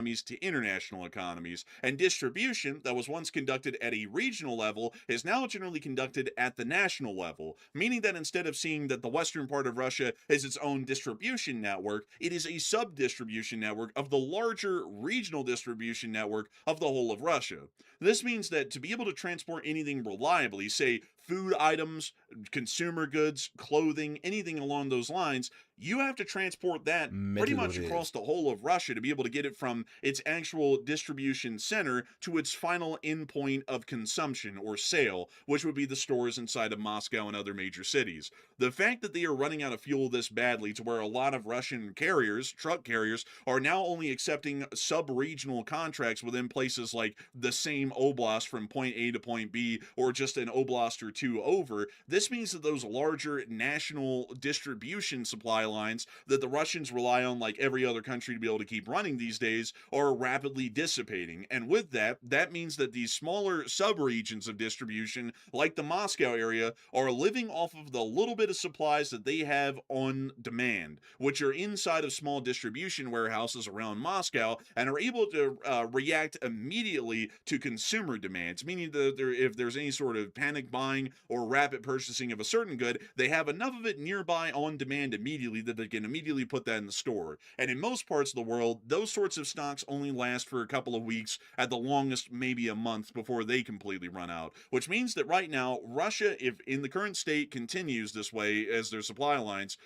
to international economies, and distribution that was once conducted at a regional level is now generally conducted at the national level, meaning that instead of seeing that the western part of Russia is its own distribution network, it is a sub-distribution network of the larger regional distribution network of the whole of Russia. This means that to be able to transport anything reliably, say food items, consumer goods, clothing, anything along those lines, you have to transport that pretty much Metal. across the whole of Russia to be able to get it from its actual distribution center to its final endpoint of consumption or sale, which would be the stores inside of Moscow and other major cities. The fact that they are running out of fuel this badly to where a lot of Russian carriers, truck carriers, are now only accepting sub-regional contracts within places like the same oblast from point A to point B or just an oblast or two over, this means that those larger national distribution supply lines that the Russians rely on like every other country to be able to keep running these days are rapidly dissipating. And with that, that means that these smaller sub-regions of distribution, like the Moscow area, are living off of the little bit of supplies that they have on demand, which are inside of small distribution warehouses around Moscow and are able to react immediately to consumer demands, meaning that if there's any sort of panic buying or rapid purchasing of a certain good, they have enough of it nearby on demand immediately that they can immediately put that in the store. And in most parts of the world, those sorts of stocks only last for a couple of weeks, at the longest maybe a month before they completely run out. Which means that right now, Russia, if in the current state continues this way as their supply lines,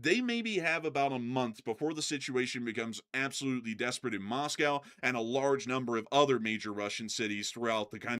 they maybe have about a month before the situation becomes absolutely desperate in Moscow and a large number of other major Russian cities throughout the country